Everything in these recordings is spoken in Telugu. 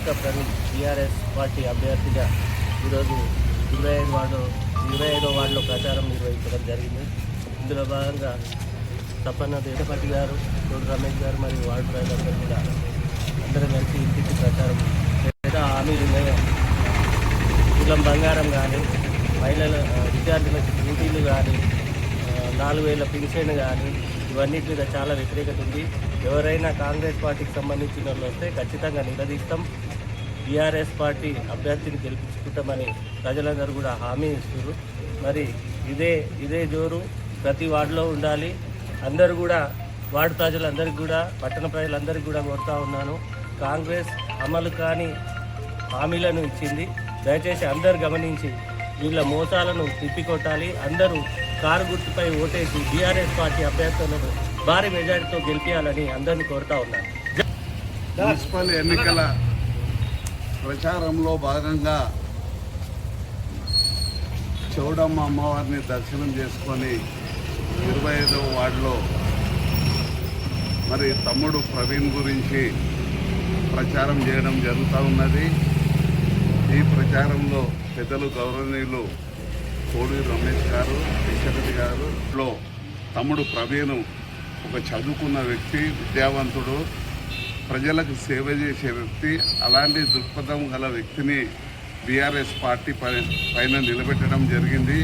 కనక ప్రవీణ్ టీఆర్ఎస్ పార్టీ అభ్యర్థిగా ఈరోజు 25వ వార్డులో ప్రచారం నిర్వహించడం జరిగింది. ఇందులో భాగంగా తప్పన్న దేశపతి గారు, తోడు రమేష్ గారు మరియు వార్డు ప్రజలందరూ కూడా అందరూ కలిసి ఇంటికి ప్రచారం లేదా హామీలు ఉన్నాయో తులం బంగారం కానీ, విద్యార్థులకు డ్యూటీలు కానీ, 4000 పింఛన్ కానీ ఇవన్నిటి మీద చాలా వ్యతిరేకత ఉంది. ఎవరైనా కాంగ్రెస్ పార్టీకి సంబంధించిన వాళ్ళు వస్తే ఖచ్చితంగా నిలదీస్తాం. టీఆర్ఎస్ పార్టీ అభ్యర్థిని గెలిపించుకుంటామని ప్రజలందరూ కూడా హామీ ఇస్తారు. మరి ఇదే జోరు ప్రతి వార్డులో ఉండాలి. అందరూ కూడా వార్డు ప్రజలందరికీ కూడా, పట్టణ ప్రజలందరికీ కూడా కోరుతా ఉన్నాను. కాంగ్రెస్ అమలు కాని హామీలను ఇచ్చింది. దయచేసి అందరూ గమనించి వీళ్ళ మోసాలను తిప్పికొట్టాలి. అందరూ కారు గుర్తుపై ఓటేసి టీఆర్ఎస్ పార్టీ అభ్యర్థులను భారీ మెజారిటీతో గెలిపించాలని అందరినీ కోరుతా ఉన్నాను. మున్సిపల్ ఎన్నికల ప్రచారంలో భాగంగా చౌడమ్మ అమ్మవారిని దర్శనం చేసుకొని 25వ వార్డులో మరి తమ్ముడు ప్రవీణ్ గురించి ప్రచారం చేయడం జరుగుతూ ఉన్నది. ఈ ప్రచారంలో పెద్దలు గౌరవనీయులు కోడి రమేష్ గారు, విశ్వరెడ్డి గారు లో తమ్ముడు ప్రవీణ్ ఒక చదువుకున్న వ్యక్తి, విద్యావంతుడు, ప్రజలకు సేవ చేసే వ్యక్తి. అలాంటి దృక్పథం గల వ్యక్తిని బీఆర్ఎస్ పార్టీ పైన నిలబెట్టడం జరిగింది.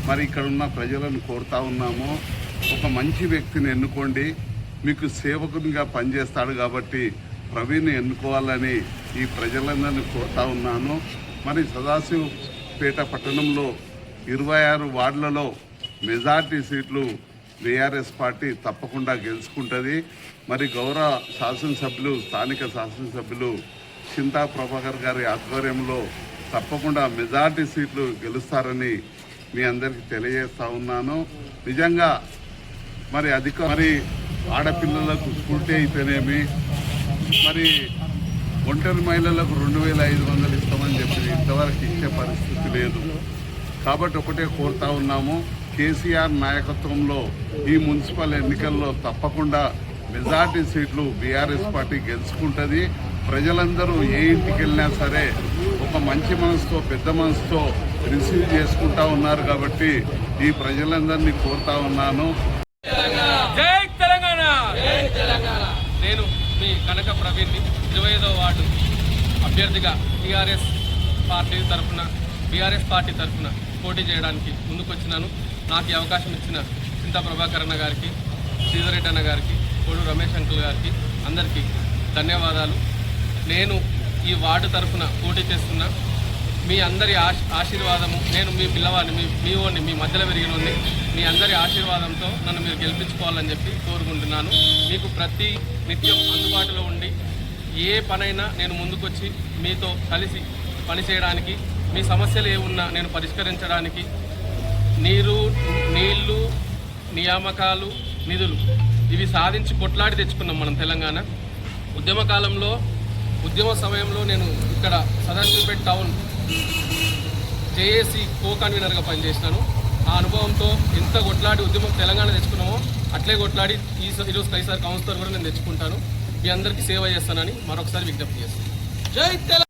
మరి ఇక్కడ ఉన్న ప్రజలను కోరుతా ఉన్నాము, ఒక మంచి వ్యక్తిని ఎన్నుకోండి, మీకు సేవకునిగా పనిచేస్తాడు కాబట్టి ప్రవీణ్ ఎన్నుకోవాలని ఈ ప్రజలందరినీ కోరుతా ఉన్నాను. మరి సదాశివపేట పట్టణంలో 26 వార్డులలో మెజార్టీ సీట్లు బీఆర్ఎస్ పార్టీ తప్పకుండా గెలుచుకుంటుంది. మరి గౌరవ శాసనసభ్యులు, స్థానిక శాసనసభ్యులు చింతా ప్రభాకర్ గారి ఆధ్వర్యంలో తప్పకుండా మెజార్టీ సీట్లు గెలుస్తారని మీ అందరికీ తెలియజేస్తా ఉన్నాను. నిజంగా మరి మరి ఆడపిల్లలకు స్కూటీ అయితేనేమి, మరి ఒంటరి మహిళలకు 2500 ఇస్తామని చెప్పి ఇంతవరకు ఇచ్చే పరిస్థితి లేదు. కాబట్టి ఒకటే కోరుతా ఉన్నాము, కేసీఆర్ నాయకత్వంలో ఈ మున్సిపల్ ఎన్నికల్లో తప్పకుండా మెజార్టీ సీట్లు బీఆర్ఎస్ పార్టీ గెలుచుకుంటుంది. ప్రజలందరూ ఏ ఇంటికి వెళ్ళినా సరే ఒక మంచి మనసుతో, పెద్ద మనసుతో రిసీవ్ చేసుకుంటా ఉన్నారు. కాబట్టి ఈ ప్రజలందరినీ కోరుతా ఉన్నాను. జై తెలంగాణ. నేను మీ కనక ప్రవీణ్ని 25వ వార్డు అభ్యర్థిగా బీఆర్ఎస్ పార్టీ తరఫున పోటీ చేయడానికి ముందుకొచ్చినాను. నాకు ఈ అవకాశం ఇచ్చిన చింతా ప్రభాకర్ అన్న గారికి, శ్రీధరెడ్డి అన్న గారికి, కోడు రమేష్ అంకుల్ గారికి అందరికీ ధన్యవాదాలు. నేను ఈ వార్డు తరఫున పోటీ చేస్తున్న మీ అందరి ఆశీర్వాదము, నేను మీ పిల్లవాడిని, మీ ఓన్ని, మీ మధ్యలో పెరిగినోని, మీ అందరి ఆశీర్వాదంతో నన్ను మీరు గెలిపించుకోవాలని చెప్పి కోరుకుంటున్నాను. మీకు ప్రతి నిత్యం అందుబాటులో ఉండి ఏ పనైనా నేను ముందుకొచ్చి మీతో కలిసి పనిచేయడానికి, మీ సమస్యలు ఏమున్నా నేను పరిష్కరించడానికి, నీళ్లు, నియామకాలు, నిధులు ఇవి సాధించి కొట్లాడి తెచ్చుకున్నాం మనం తెలంగాణ. ఉద్యమ సమయంలో నేను ఇక్కడ సదాశివపేట టౌన్ జేఏసీ కో కన్వీనర్గా పనిచేసినాను. ఆ అనుభవంతో ఎంత కొట్లాడి ఉద్యమం తెలంగాణ తెచ్చుకున్నామో అట్లే కొట్లాడి ఈరోజు కైసార్ కౌన్సిలర్ కూడా నేను తెచ్చుకుంటాను. మీ అందరికీ సేవ చేస్తానని మరొకసారి విజ్ఞప్తి చేస్తాను. జై తెలంగాణ.